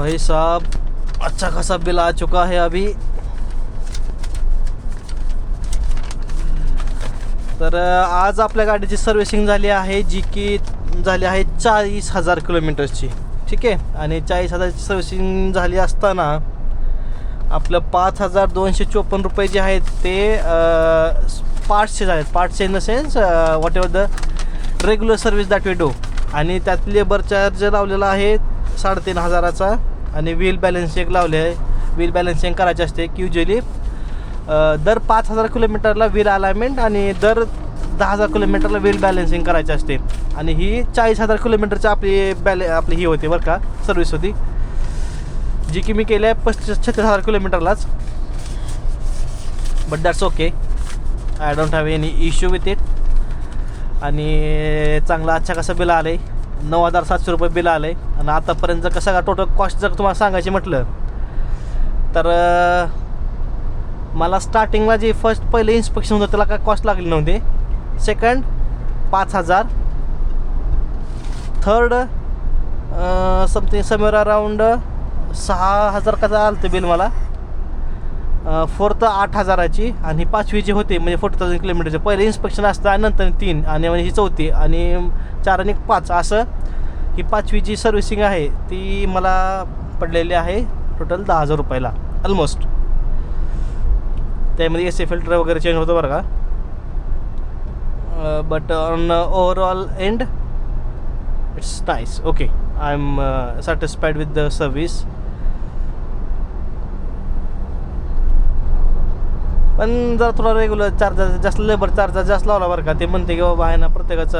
भाई साहब अच्छा खासा बिल आ चुका है अभी। तर आज आपल्या गाडीची सर्व्हिसिंग झाली आहे, जी की झाली आहे 40,000 किलोमीटर्सची. ठीक आहे. आणि 40,000ची सर्व्हिसिंग झाली असताना आपलं 5,254 रुपये जे आहेत ते पार्ट्सचे झाले आहेत. पार्ट्सचे in the sense whatever the regular service that we do. आणि त्यात लेबर चार्ज लावलेला आहे 3,500चा. आणि व्हील बॅलन्सिंग लावले आहे. व्हील बॅलन्सिंग करायचे असते की युजली दर 5,000 किलोमीटरला व्हील अलाइनमेंट आणि दर 10,000 किलोमीटरला व्हील बॅलन्सिंग करायचे असते. आणि ही 40,000 किलोमीटरची आपली ही होती बरं का, सर्व्हिस होती, जी की मी केली आहे 36,000 किलोमीटरलाच. But that's okay, I don't have any issue with it. आणि चांगला अच्छा कसं बिल आलं आहे, 9,700 रुपये बिल आलं आहे. आणि आतापर्यंत कसं का टोटल कॉस्ट जर तुम्हाला सांगायची म्हटलं तर मला स्टार्टिंगला जे पहिले इन्स्पेक्शन होतं त्याला काय कॉस्ट लागली नव्हती. Second 5,000, third something somewhere around 6,000 कसं आलं ते बिल मला. फोर्थ 8,000ची. आणि पाचवी जी होती म्हणजे 40,000 किलोमीटरचे पहिले इन्स्पेक्शन असतं आणि नंतर 3 आणि म्हणजे ही चौथी आणि 4 आणि 5 असं ही पाचवी जी सर्व्हिसिंग आहे ती मला पडलेली आहे टोटल 10,000 रुपयाला ऑलमोस्ट. त्यामध्ये AC फिल्टर वगैरे चेंज होतं बरं का. But on overall and it's nice. Okay, I am satisfied with the service. पण जर थोडा रेग्युलर चार्जेस जास्त, लेबर चार्जेस जास्त लावला बरं का. ते म्हणते की बाबा आहे ना प्रत्येकाचा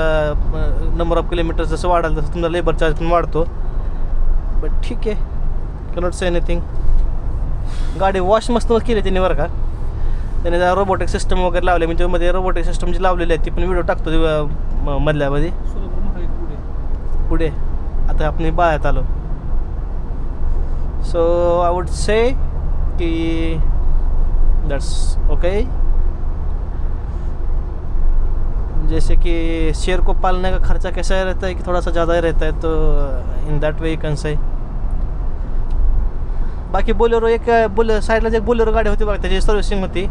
नंबर ऑफ किलोमीटर जसं वाढेल तसं तुमचा लेबर चार्ज पण वाढतो. बट ठीक आहे, कॅनॉट से एनिथिंग. गाडी वॉश मस्त केली त्यांनी बरं का. त्याने जरा रोबोटिक सिस्टम वगैरे लावले. मी त्यामध्ये रोबोटिक सिस्टम जी लावलेली आहे ती पण व्हिडिओ टाकतो मधल्यामध्ये पुढे. आता आपण बाळ्यात आलो. सो आय वुड से की दैट्स ओके. जैसे कि शेर को पालने का खर्चा कैसा रहता है कि थोड़ा सा ज़्यादा ही रहता है, तो in that way can say. बाकी बोलेरो साईडला जे बोलेरो गाडी होती बघा त्याची सर्व्हिसिंग होती,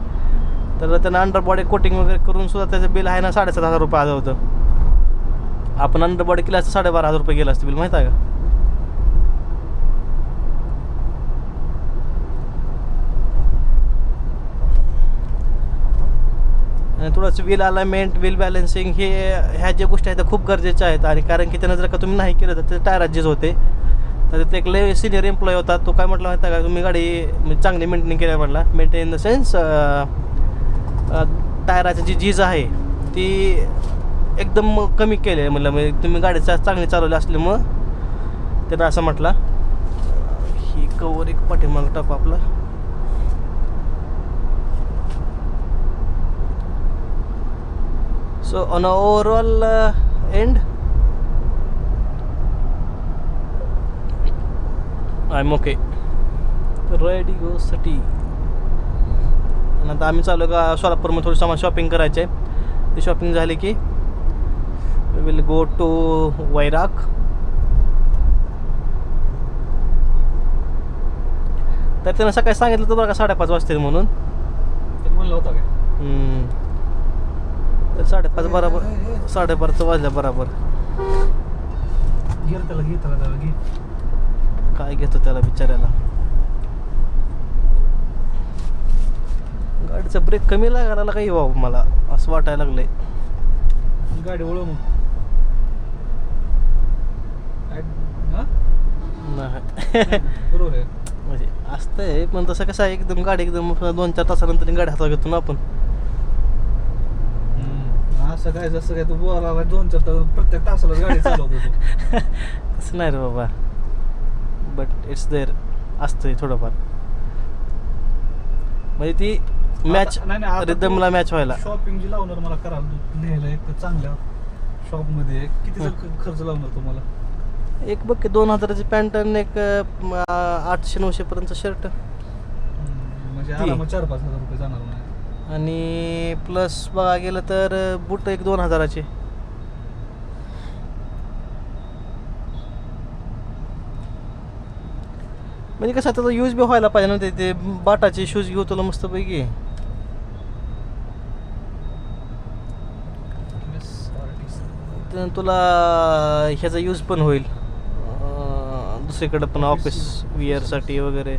तर त्यांना अंडर बॉडी कोटिंग वगैरे करून सुद्धा त्याचं बिल आहे ना 7,500 रुपये आलं होतं. आपण अंडर बॉडी केलं असतं 12,500 रुपये गेलं असतं बिल, माहीत आहे का. आणि थोडंसं व्हील अलाइनमेंट, व्हील बॅलन्सिंग ह्या ज्या गोष्टी आहेत त्या खूप गरजेच्या आहेत. आणि कारण की त्यानं जर का तुम्ही नाही केलं तर ते टायर अड्जस्ट होते. तर तिथे एक लय सिनियर एम्प्लॉई होता, तो काय म्हटला माहिती आहे का, तुम्ही गाडी चांगली मेंटेन केल्या म्हटला. मेंटेन इन द सेन्स टायराची जी झीज आहे ती एकदम कमी केली आहे म्हटलं. म्हणजे तुम्ही गाडी चांगली चालवली असल्यामुळं त्यानं असं म्हटलं. ही कवर एक पाठीमागं टाकू आपला. So on an overall end, I'm okay. Ready go city. आणि आता आम्ही चालू का सोलापूरमध्ये थोडी सामान शॉपिंग करायचे आहे. ती शॉपिंग झाली की वी विल गो टू वैराग. तर त्यानं सकाळी सांगितलं होतं बरं का 5:30 वाजतील म्हणून. ते म्हणलं होतं काय? तर 5:30 बरोबर, 12:30 वाजल्या बरोबर. त्याला घे. काय घेतो त्याला बिचाऱ्याला. गाडीचा ब्रेक कमी लागायला काही बाबा मला असं वाटायला लागलंय. गाडी वळव मग. नाही बरोबर आहे म्हणजे असतंय, पण तसं कसं आहे एकदम गाडी एकदम 2-4 तासानंतर गाडी हातात घेतो ना आपण. असं काय जसं काय तू बोलायला 2-4 तास प्रत्येक तासाला गाडी चालवतो तू. तसं नाही रे बाबा. बट इट्स देअर असतंय थोडंफार. म्हणजे ती मॅच रिदमला मॅच व्हायला. शॉपिंग जी लावणार मला करायला न्यायला एक चांगल्या शॉपमध्ये किती खर्च लावणार तुम्हाला? एक बघ 2,000ची पॅन्ट आणि एक 800-900 पर्यंत शर्ट. म्हणजे आरामात 4-5 हजार रुपये जाणार नाही. आणि प्लस बघा गेलं तर बूट एक 2,000चे. म्हणजे कसं त्याचा यूज बी व्हायला पाहिजे ना ते बाटाचे शूज घेऊ तुला मस्तपैकी. तर तुला ह्याचा यूज पण होईल दुसरीकडे पण ऑफिस विअरसाठी वगैरे.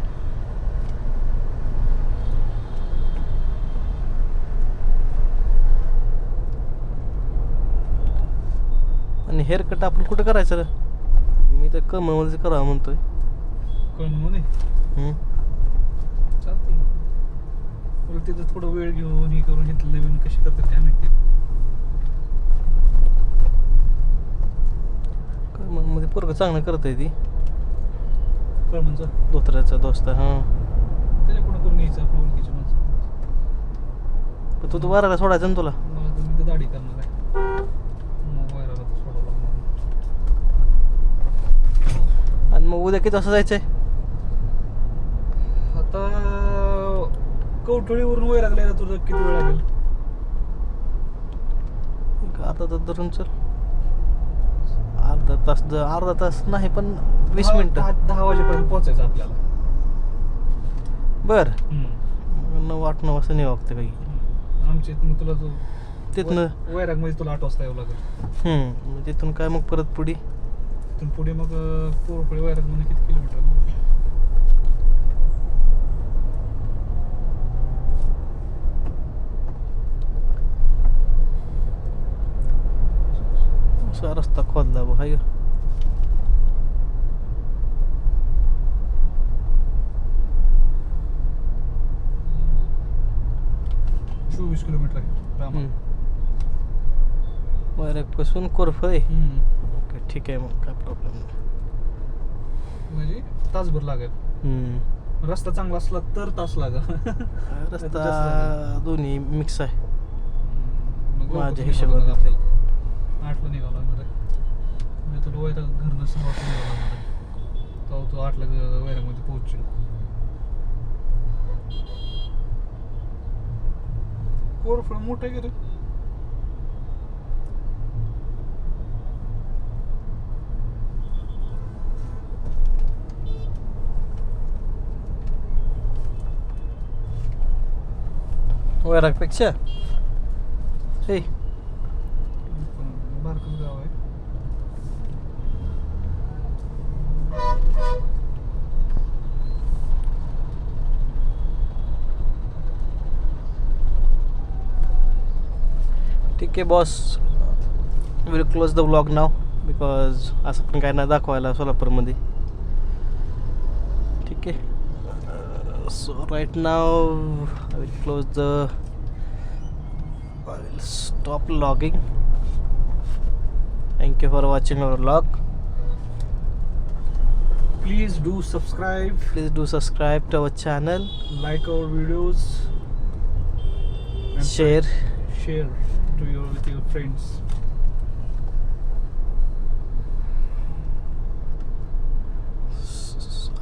आणि हेअरकट आपण कुठं करायचं रे? मी तर कमळमध्ये करावं म्हणतोय. कळमध्ये चालते उलट तिथं थोडं वेळ घेऊन हे करून घेतलं नवीन कशी करतात काय माहिती. मध्ये पोरगं चांगलं करतंय ती कळमनचा धोत्र्याचा दोस्त. हां त्याच्याकडून करून घ्यायचं आपलं ओळखीच्या माणसं. पण तू वारायला सोडायचं ना तुला. मला तर मी तर दाढी करणार आहे मग वैराला तर सोडावं लागणार. आणि मग उद्या किती वाजता जायचंय? आता कवठळीवरून वैरागला यायला तुझं किती वेळ लागेल? आता तर धरून चल अर्धा तास नाही पण 20 मिनिटं. 10 वाजेपर्यंत पोहोचायचं आपल्याला. बर 9-8 वाजता नाही वागतं काही. आमच्या इथून तुला तो तिथनं वैरागमध्ये तुला 8 वाजता यावं लागेल. मग तिथून काय मग परत पुढे तिथून पुढे मग पोरपळी वैरागमध्ये किती किलोमीटर? असा रस्ता खोदला बघ हाय. 24 किलोमीटर आहे रामा. वैरागपासून कोरफळ आहे. ओके ठीक आहे मग काय प्रॉब्लेम नाही. म्हणजे तासभर लागेल. रस्ता चांगला असला तर तास लागेल. रस्ता दोन्ही मिक्स आहे मग माझ्या हिशोबाने. आपल्याला 8ला निघावं लागणार आहे. म्हणजे तुला वैराग घरनं 6 वाजता निघावं लागणार आहे. तेव्हा तू 8ला वैरागमध्ये पोहोचशील. कोरफळ मोठं आहे की रे? वैरागपेक्षा हे बारकच गाव आहे. ठीक आहे boss. Will close the vlog now because असं पण काय नाही दाखवायला सोलापूरमध्ये. ठीक आहे. So right now I will close the I will stop logging. Thank you for watching our vlog. Please do subscribe. Please do subscribe to our channel. Like our videos. And Share. Share with your friends.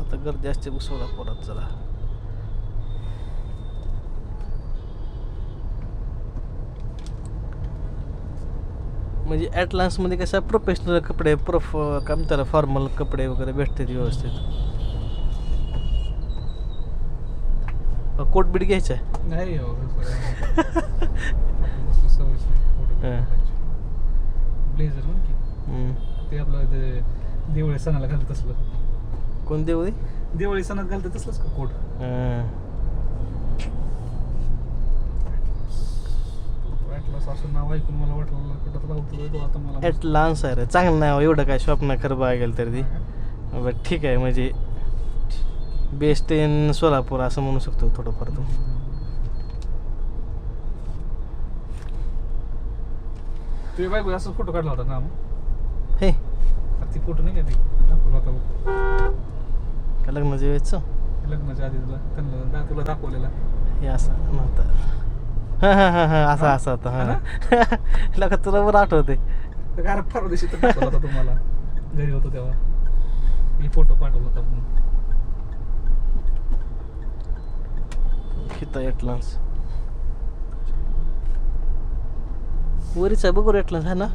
आता गर्दी असते बघ सोलापुरात जरा. म्हणजे ॲटलान्समध्ये कसं professional कपडे काय म्हणतात फॉर्मल कपडे वगैरे भेटतात व्यवस्थित. कोट बीट घ्यायचा आहे. नाही हो सवयच नाही फोटो ब्लेझर म्हण की ते आपलं ते दिवाळी सणाला घालत असलं. कोण देऊ दिवाळी सणात घालतात तसलंच का कोट? असं नाव ऐकून मला वाटलं कुठं लावतो तो आता मला. ॲटलान्स आहे रे चांगलं नाही एवढं काय शॉप नाही खरं बघायला गेलं तरी ती. बट ठीक आहे म्हणजे बेस्ट इन सोलापूर असं म्हणू शकतो थोडंफार. तो तुझ्या बायको असं फोटो काढला होता ना मग? हे ती फोटो नाही का ती दाखवला होता का लग्नाच्या वेळेचं लग्नाच्या आधी तुला दाखवलेला हे असं नव्हतं. हां हां हां हां असं असं होतं. हां लगा तुला बरं आठवते. तर काय परवा दिवशी तर दाखवला होता तुम्हाला घरी होतो तेव्हा. मी फोटो पाठवला होता म्हणून. हिथं ॲटलान्स वरीच आहे बघ ॲटलान्स आहे ना.